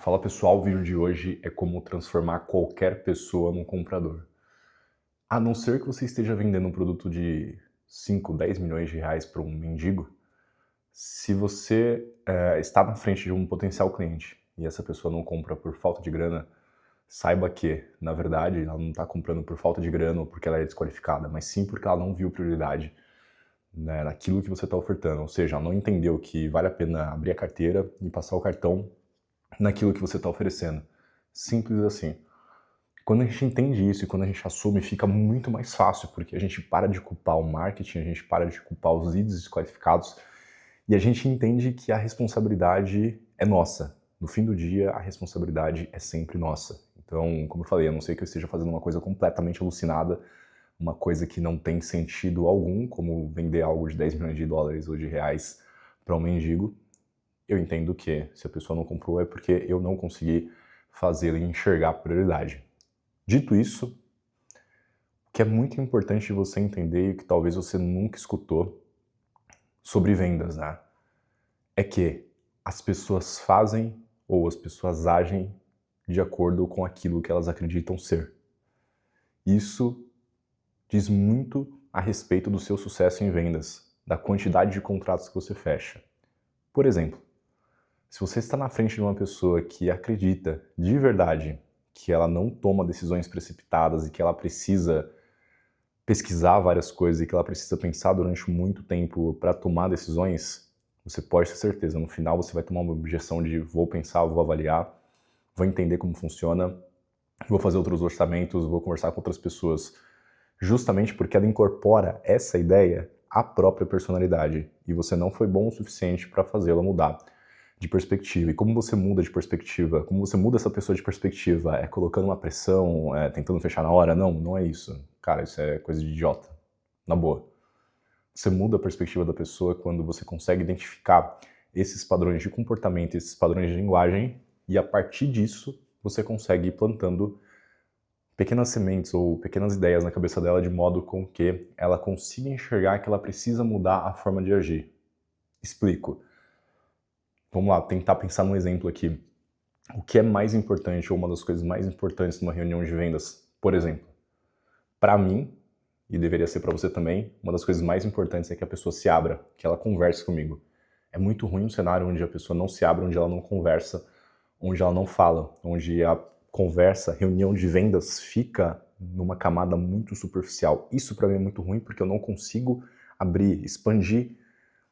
Fala pessoal, o vídeo de hoje é como transformar qualquer pessoa num comprador. A não ser que você esteja vendendo um produto de 5, 10 milhões de reais para um mendigo, se você está na frente de um potencial cliente e essa pessoa não compra por falta de grana, saiba que, na verdade, ela não está comprando por falta de grana ou porque ela é desqualificada, mas sim porque ela não viu prioridade, né, naquilo que você está ofertando. Ou seja, ela não entendeu que vale a pena abrir a carteira e passar o cartão naquilo que você está oferecendo. Simples assim. Quando a gente entende isso e quando a gente assume, fica muito mais fácil, porque a gente para de culpar o marketing, a gente para de culpar os leads desqualificados e a gente entende que a responsabilidade é nossa. No fim do dia, a responsabilidade é sempre nossa. Então, como eu falei, a não ser que eu esteja fazendo uma coisa completamente alucinada, uma coisa que não tem sentido algum, como vender algo de 10 milhões de dólares ou de reais para um mendigo, eu entendo que se a pessoa não comprou é porque eu não consegui fazer ele enxergar a prioridade. Dito isso, o que é muito importante você entender e que talvez você nunca escutou sobre vendas, né? É que as pessoas fazem ou as pessoas agem de acordo com aquilo que elas acreditam ser. Isso diz muito a respeito do seu sucesso em vendas, da quantidade de contratos que você fecha. Por exemplo, se você está na frente de uma pessoa que acredita de verdade que ela não toma decisões precipitadas e que ela precisa pesquisar várias coisas e que ela precisa pensar durante muito tempo para tomar decisões, você pode ter certeza, no final você vai tomar uma objeção de vou pensar, vou avaliar, vou entender como funciona, vou fazer outros orçamentos, vou conversar com outras pessoas, justamente porque ela incorpora essa ideia à própria personalidade e você não foi bom o suficiente para fazê-la mudar de perspectiva. E como você muda de perspectiva? Como você muda essa pessoa de perspectiva? É colocando uma pressão, tentando fechar na hora? Não, não é isso. Cara, isso é coisa de idiota. Na boa. Você muda a perspectiva da pessoa quando você consegue identificar esses padrões de comportamento, esses padrões de linguagem, e a partir disso você consegue ir plantando pequenas sementes ou pequenas ideias na cabeça dela de modo com que ela consiga enxergar que ela precisa mudar a forma de agir. Explico. Vamos lá, tentar pensar num exemplo aqui. O que é mais importante ou uma das coisas mais importantes numa reunião de vendas? Por exemplo, para mim, e deveria ser para você também, uma das coisas mais importantes é que a pessoa se abra, que ela converse comigo. É muito ruim um cenário onde a pessoa não se abre, onde ela não conversa, onde ela não fala, onde a conversa, reunião de vendas fica numa camada muito superficial. Isso para mim é muito ruim porque eu não consigo abrir, expandir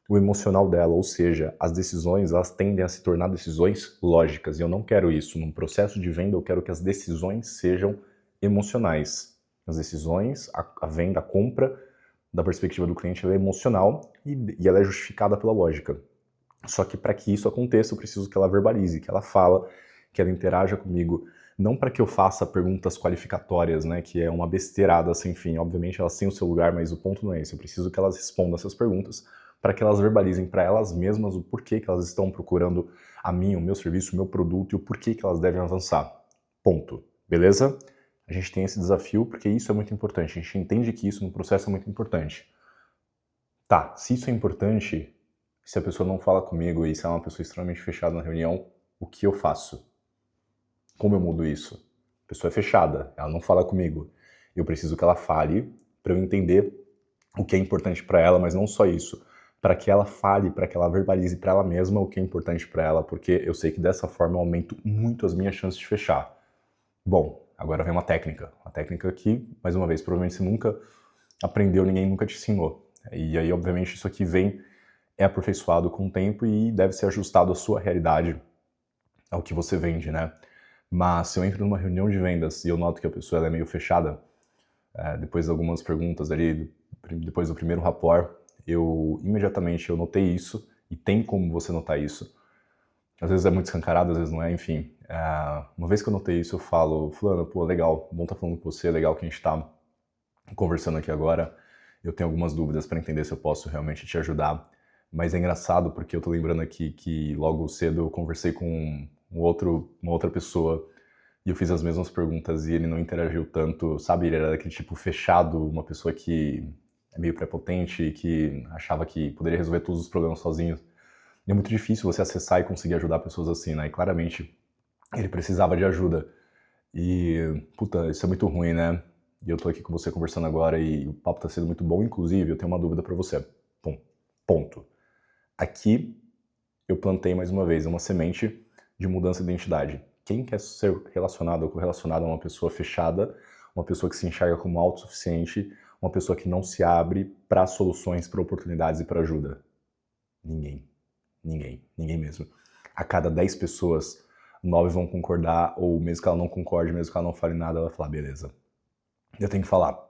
o emocional dela, ou seja, as decisões elas tendem a se tornar decisões lógicas e eu não quero isso. Num processo de venda eu quero que as decisões sejam emocionais. As decisões, a venda, a compra, da perspectiva do cliente, ela é emocional e ela é justificada pela lógica. Só que para que isso aconteça eu preciso que ela verbalize, que ela fala, que ela interaja comigo, não para que eu faça perguntas qualificatórias, né, que é uma besteirada sem fim. Obviamente elas têm o seu lugar, mas o ponto não é esse. Eu preciso que elas respondam essas perguntas para que elas verbalizem para elas mesmas o porquê que elas estão procurando a mim, o meu serviço, o meu produto e o porquê que elas devem avançar. Ponto. Beleza? A gente tem esse desafio porque isso é muito importante. A gente entende que isso no processo é muito importante. Tá, se isso é importante, se a pessoa não fala comigo e se é uma pessoa extremamente fechada na reunião, o que eu faço? Como eu mudo isso? A pessoa é fechada, ela não fala comigo. Eu preciso que ela fale para eu entender o que é importante para ela, mas não só isso. Para que ela fale, para que ela verbalize para ela mesma o que é importante para ela, porque eu sei que dessa forma eu aumento muito as minhas chances de fechar. Bom, agora vem uma técnica que, mais uma vez, provavelmente você nunca aprendeu, ninguém nunca te ensinou. E aí, obviamente, isso aqui é aperfeiçoado com o tempo e deve ser ajustado à sua realidade, ao que você vende, né? Mas se eu entro numa reunião de vendas e eu noto que a pessoa ela é meio fechada, depois de algumas perguntas ali, depois do primeiro rapport, eu imediatamente eu notei isso, e tem como você notar isso. Às vezes é muito escancarado, às vezes não é, enfim. Uma vez que eu notei isso, eu falo, fulano, pô, legal, bom estar falando com você, legal que a gente tá conversando aqui agora. Eu tenho algumas dúvidas para entender se eu posso realmente te ajudar. Mas é engraçado porque eu tô lembrando aqui que logo cedo eu conversei com uma outra pessoa e eu fiz as mesmas perguntas e ele não interagiu tanto, sabe? Ele era daquele tipo fechado, uma pessoa que é meio prepotente e que achava que poderia resolver todos os problemas sozinho. E é muito difícil você acessar e conseguir ajudar pessoas assim, né? E claramente ele precisava de ajuda. E, puta, isso é muito ruim, né? E eu tô aqui com você conversando agora e o papo tá sendo muito bom. Inclusive, eu tenho uma dúvida pra você. Bom, ponto. Aqui eu plantei mais uma vez uma semente de mudança de identidade. Quem quer ser relacionado ou correlacionado a uma pessoa fechada, uma pessoa que se enxerga como autossuficiente, uma pessoa que não se abre para soluções, para oportunidades e para ajuda? Ninguém. Ninguém. Ninguém mesmo. A cada 10 pessoas, 9 vão concordar, ou mesmo que ela não concorde, mesmo que ela não fale nada, ela vai falar, beleza. Eu tenho que falar.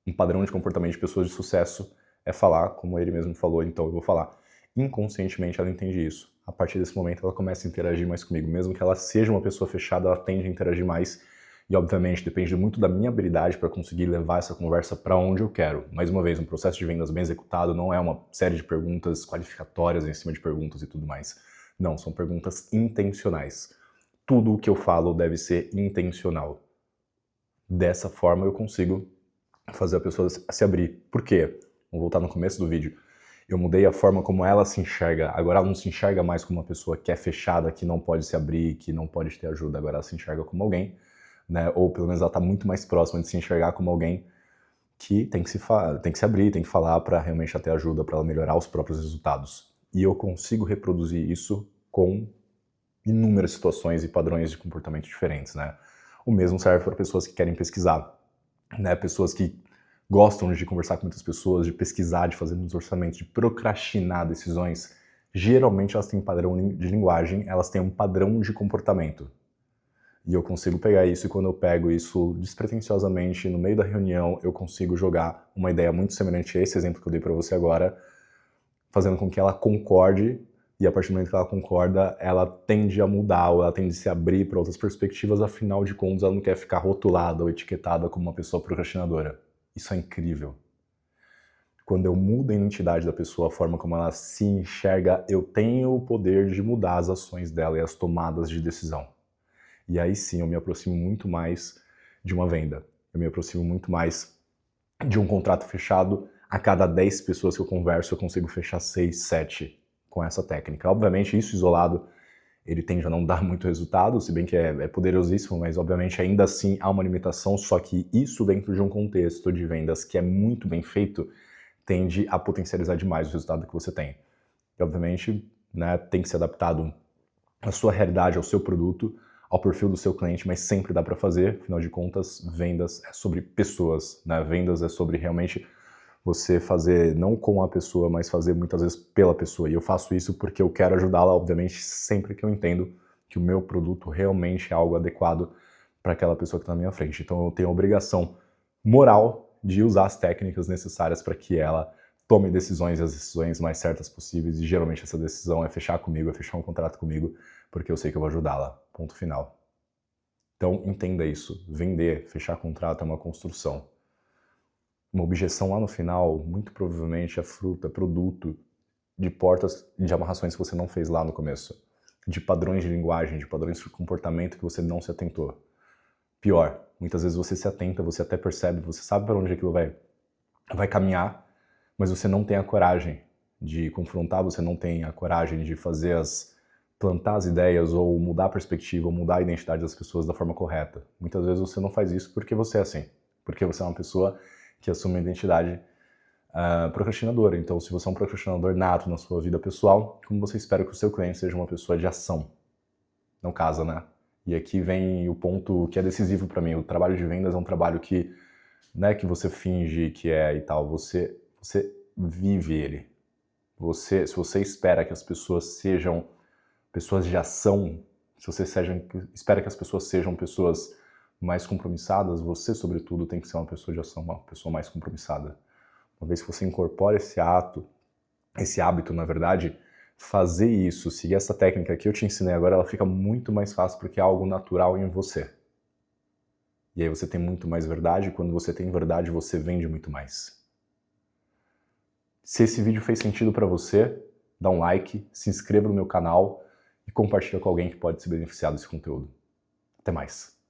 Um padrão de comportamento de pessoas de sucesso é falar, como ele mesmo falou, então eu vou falar. Inconscientemente ela entende isso. A partir desse momento ela começa a interagir mais comigo. Mesmo que ela seja uma pessoa fechada, ela tende a interagir mais. E obviamente depende muito da minha habilidade para conseguir levar essa conversa para onde eu quero. Mais uma vez, um processo de vendas bem executado não é uma série de perguntas qualificatórias em cima de perguntas e tudo mais. Não, são perguntas intencionais. Tudo o que eu falo deve ser intencional. Dessa forma eu consigo fazer a pessoa se abrir. Por quê? Vamos voltar no começo do vídeo. Eu mudei a forma como ela se enxerga. Agora ela não se enxerga mais como uma pessoa que é fechada, que não pode se abrir, que não pode ter ajuda. Agora ela se enxerga como alguém, né? Ou pelo menos ela está muito mais próxima de se enxergar como alguém que tem que se abrir, tem que falar para realmente ter ajuda, para ela melhorar os próprios resultados. E eu consigo reproduzir isso com inúmeras situações e padrões de comportamento diferentes, né? O mesmo serve para pessoas que querem pesquisar, né? Pessoas que gostam de conversar com muitas pessoas, de pesquisar, de fazer muitos orçamentos, de procrastinar decisões. Geralmente elas têm um padrão de linguagem, elas têm um padrão de comportamento. E eu consigo pegar isso, e quando eu pego isso despretensiosamente, no meio da reunião, eu consigo jogar uma ideia muito semelhante a esse exemplo que eu dei para você agora, fazendo com que ela concorde, e a partir do momento que ela concorda, ela tende a mudar, ou ela tende a se abrir para outras perspectivas, afinal de contas ela não quer ficar rotulada ou etiquetada como uma pessoa procrastinadora. Isso é incrível. Quando eu mudo a identidade da pessoa, a forma como ela se enxerga, eu tenho o poder de mudar as ações dela e as tomadas de decisão. E aí sim eu me aproximo muito mais de uma venda. Eu me aproximo muito mais de um contrato fechado. A cada 10 pessoas que eu converso, eu consigo fechar 6, 7 com essa técnica. Obviamente, isso isolado, ele tende a não dar muito resultado, se bem que é poderosíssimo, mas obviamente ainda assim há uma limitação, só que isso dentro de um contexto de vendas que é muito bem feito, tende a potencializar demais o resultado que você tem. E obviamente, né, tem que ser adaptado à sua realidade, ao seu produto, ao perfil do seu cliente, mas sempre dá para fazer. Afinal de contas, vendas é sobre pessoas, né? Vendas é sobre realmente você fazer não com a pessoa, mas fazer muitas vezes pela pessoa. E eu faço isso porque eu quero ajudá-la, obviamente, sempre que eu entendo que o meu produto realmente é algo adequado para aquela pessoa que está na minha frente. Então eu tenho a obrigação moral de usar as técnicas necessárias para que ela tome decisões, as decisões mais certas possíveis, e geralmente essa decisão é fechar comigo, é fechar um contrato comigo, porque eu sei que eu vou ajudá-la. Ponto final. Então entenda isso. Vender, fechar contrato é uma construção. Uma objeção lá no final, muito provavelmente é fruto, é produto de portas de amarrações que você não fez lá no começo. De padrões de linguagem, de padrões de comportamento que você não se atentou. Pior, muitas vezes você se atenta, você até percebe, você sabe para onde aquilo vai caminhar, mas você não tem a coragem de confrontar, você não tem a coragem de plantar as ideias ou mudar a perspectiva, ou mudar a identidade das pessoas da forma correta. Muitas vezes você não faz isso porque você é assim, porque você é uma pessoa que assume uma identidade procrastinadora. Então, se você é um procrastinador nato na sua vida pessoal, como você espera que o seu cliente seja uma pessoa de ação? Não casa, né? E aqui vem o ponto que é decisivo para mim. O trabalho de vendas é um trabalho que não é que você finge que é e tal, você vive ele. Se você espera que as pessoas sejam pessoas de ação, se você espera que as pessoas sejam pessoas mais compromissadas, você, sobretudo, tem que ser uma pessoa de ação, uma pessoa mais compromissada. Uma vez que você incorpora esse hábito, na verdade, fazer isso, seguir essa técnica que eu te ensinei agora, ela fica muito mais fácil porque é algo natural em você. E aí você tem muito mais verdade, e quando você tem verdade, você vende muito mais. Se esse vídeo fez sentido para você, dá um like, se inscreva no meu canal e compartilha com alguém que pode se beneficiar desse conteúdo. Até mais!